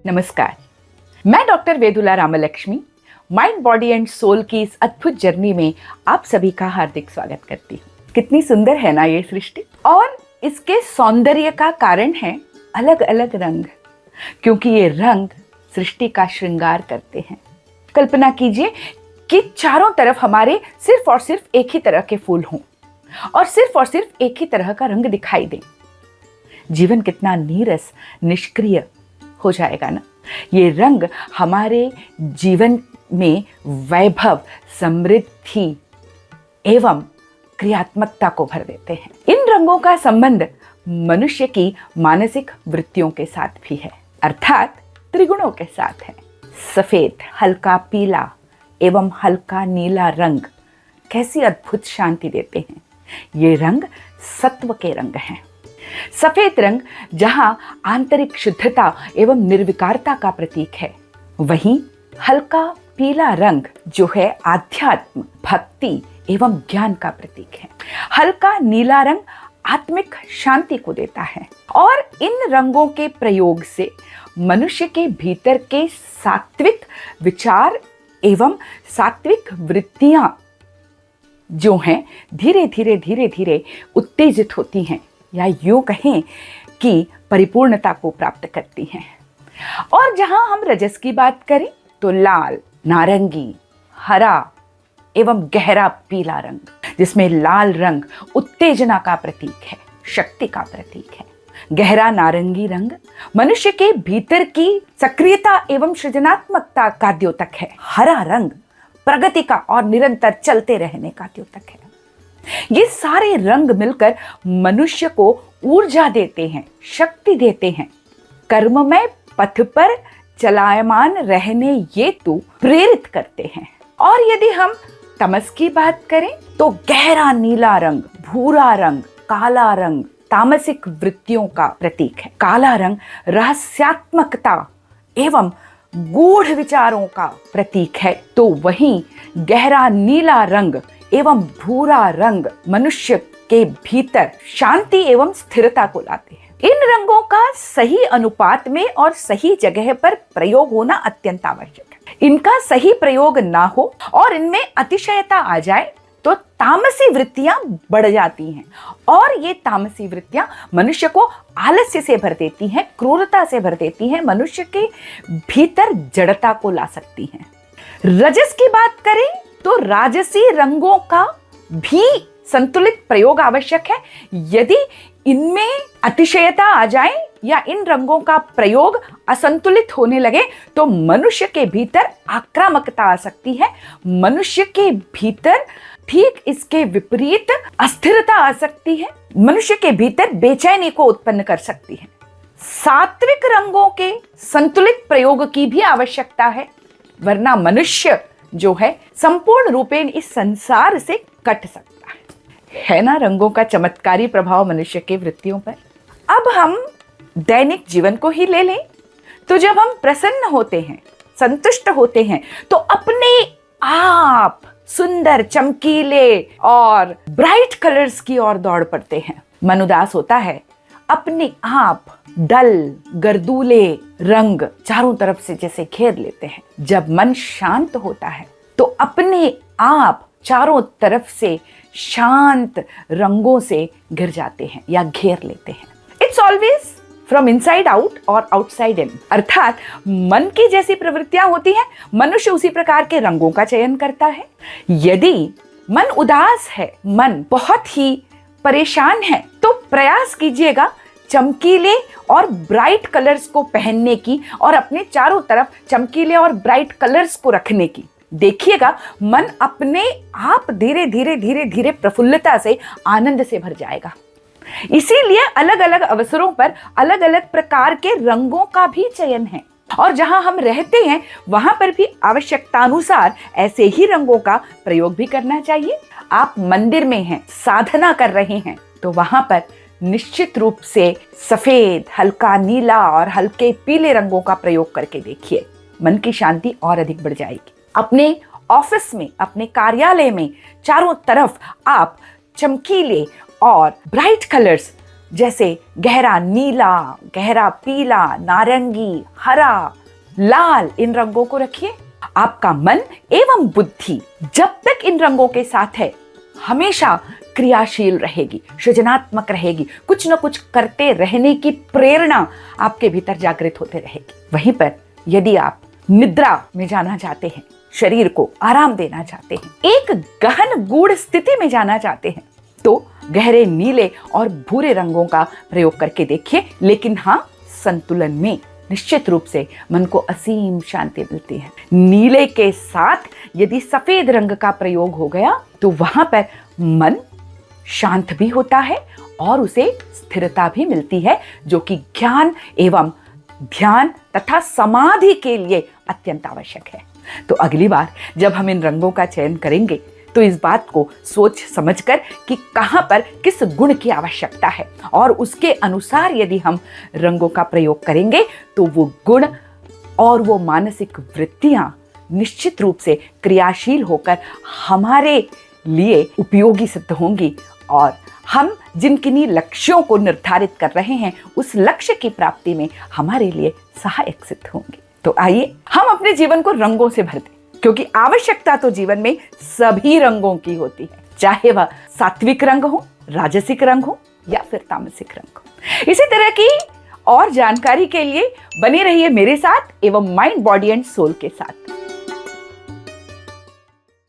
नमस्कार, मैं doctor Vedula Ramalakshmi mind body and soul की इस अद्भुत जर्नी में आप सभी का हार्दिक स्वागत करती हूँ। कितनी सुंदर है ना ये सृष्टि, और इसके सौंदर्य का कारण है अलग अलग रंग, क्योंकि ये रंग सृष्टि का श्रृंगार करते हैं। कल्पना कीजिए कि चारों तरफ हमारे सिर्फ और सिर्फ एक ही तरह के फूल हों और सिर्फ एक ही तरह का रंग दिखाई दे। जीवन कितना नीरस, निष्क्रिय हो जाएगा ना। ये रंग हमारे जीवन में वैभव, समृद्धि एवं क्रियात्मकता को भर देते हैं। इन रंगों का संबंध मनुष्य की मानसिक वृत्तियों के साथ भी है, अर्थात त्रिगुणों के साथ है। सफेद, हल्का पीला एवं हल्का नीला रंग कैसी अद्भुत शांति देते हैं। ये रंग सत्व के रंग हैं। सफेद रंग जहां आंतरिक शुद्धता एवं निर्विकारता का प्रतीक है, वहीं हल्का पीला रंग जो है आध्यात्म, भक्ति एवं ज्ञान का प्रतीक है। हल्का नीला रंग आत्मिक शांति को देता है। और इन रंगों के प्रयोग से मनुष्य के भीतर के सात्विक विचार एवं सात्विक वृत्तियां जो हैं धीरे धीरे उत्तेजित होती हैं, या यूं कहें कि परिपूर्णता को प्राप्त करती हैं। और जहां हम रजस की बात करें तो लाल, नारंगी, हरा एवं गहरा पीला रंग, जिसमें लाल रंग उत्तेजना का प्रतीक है, शक्ति का प्रतीक है। गहरा नारंगी रंग मनुष्य के भीतर की सक्रियता एवं सृजनात्मकता का द्योतक है। हरा रंग प्रगति का और निरंतर चलते रहने का द्योतक है। ये सारे रंग मिलकर मनुष्य को ऊर्जा देते हैं, शक्ति देते हैं। कर्ममय पथ पर चलायमान रहने ये तो प्रेरित करते हैं। और यदि हम तमस की बात करें तो गहरा नीला रंग, भूरा रंग, काला रंग तामसिक वृत्तियों का प्रतीक है। काला रंग रहस्यात्मकता एवं गूढ़ विचारों का प्रतीक है, तो वहीं गहरा नीला रंग एवं भूरा रंग मनुष्य के भीतर शांति एवं स्थिरता को लाते हैं। इन रंगों का सही अनुपात में और सही जगह पर प्रयोग होना अत्यंत आवश्यक है। इनका सही प्रयोग ना हो और इनमें अतिशयता आ जाए तो तामसी वृत्तियां बढ़ जाती हैं, और ये तामसी वृत्तियां मनुष्य को आलस्य से भर देती हैं, क्रूरता से भर देती हैं, मनुष्य के भीतर जड़ता को ला सकती हैं। रजस की बात करें तो राजसी रंगों का भी संतुलित प्रयोग आवश्यक है। यदि इनमें अतिशयता आ जाए या इन रंगों का प्रयोग असंतुलित होने लगे तो मनुष्य के भीतर आक्रामकता आ सकती है। मनुष्य के भीतर ठीक इसके विपरीत अस्थिरता आ सकती है, मनुष्य के भीतर बेचैनी को उत्पन्न कर सकती है। सात्विक रंगों के संतुलित प्रयोग की भी आवश्यकता है, वरना मनुष्य जो है संपूर्ण रूपेण इस संसार से कट सकता है ना। रंगों का चमत्कारी प्रभाव मनुष्य के वृत्तियों पर। अब हम दैनिक जीवन को ही ले लें तो जब हम प्रसन्न होते हैं, संतुष्ट होते हैं, तो अपने आप सुंदर, चमकीले और ब्राइट कलर्स की ओर दौड़ पड़ते हैं। मन उदास होता है, अपने आप डल, गर्दूले रंग चारों तरफ से जैसे घेर लेते हैं। जब मन शांत होता है तो अपने आप चारों तरफ से शांत रंगों से घिर जाते हैं या घेर लेते हैं। It's always from inside out और आउटसाइड इन, अर्थात मन की जैसी प्रवृत्तियां होती हैं, मनुष्य उसी प्रकार के रंगों का चयन करता है। यदि मन उदास है, मन बहुत ही परेशान है, तो प्रयास कीजिएगा चमकीले और ब्राइट कलर्स को पहनने की और अपने चारों तरफ चमकीले और ब्राइट कलर्स को रखने की। देखिएगा मन अपने आप धीरे धीरे प्रफुल्लता से, आनंद से भर जाएगा। इसीलिए अलग अलग अवसरों पर अलग अलग प्रकार के रंगों का भी चयन है, और जहां हम रहते हैं वहां पर भी आवश्यकतानुसार ऐसे ही रंगों का प्रयोग भी करना चाहिए। आप मंदिर में हैं, साधना कर रहे हैं, तो वहां पर निश्चित रूप से सफेद, हल्का नीला और हल्के पीले रंगों का प्रयोग करके देखिए, मन की शांति और अधिक बढ़ जाएगी। अपने ऑफिस में, अपने कार्यालय में चारों तरफ आप चमकीले और ब्राइट कलर्स जैसे गहरा नीला, गहरा पीला, नारंगी, हरा, लाल, इन रंगों को रखिए। आपका मन एवं बुद्धि जब तक इन रंगों के साथ है हमेशा क्रियाशील रहेगी, सृजनात्मक रहेगी, कुछ न कुछ करते रहने की प्रेरणा आपके भीतर जागृत होते रहेगी। वहीं पर यदि आप निद्रा में जाना चाहते हैं, शरीर को आराम देना चाहते हैं, एक गहन गूढ़ स्थिति में जाना चाहते हैं, तो गहरे नीले और भूरे रंगों का प्रयोग करके देखिए। लेकिन हाँ, संतुलन में। निश्चित रूप से मन को असीम शांति मिलती है। नीले के साथ यदि सफेद रंग का प्रयोग हो गया तो वहां पर मन शांत भी होता है और उसे स्थिरता भी मिलती है, जो कि ज्ञान एवं ध्यान तथा समाधि के लिए अत्यंत आवश्यक है। तो अगली बार जब हम इन रंगों का चयन करेंगे तो इस बात को सोच समझकर कि कहां पर किस गुण की आवश्यकता है और उसके अनुसार यदि हम रंगों का प्रयोग करेंगे तो वो गुण और वो मानसिक वृत्तियां निश्चित रूप से क्रियाशील होकर हमारे लिए उपयोगी सिद्ध होंगी और हम जिन किन्हीं लक्ष्यों को निर्धारित कर रहे हैं उस लक्ष्य की प्राप्ति में हमारे लिए सहायक सिद्ध होंगे। तो आइए हम अपने जीवन को रंगों से भर दें, क्योंकि आवश्यकता तो जीवन में सभी रंगों की होती है, चाहे वह सात्विक रंग हो, राजसिक रंग हो या फिर तामसिक रंग हो। इसी तरह की और जानकारी के लिए बने रहिए मेरे साथ एवं माइंड बॉडी एंड सोल के साथ।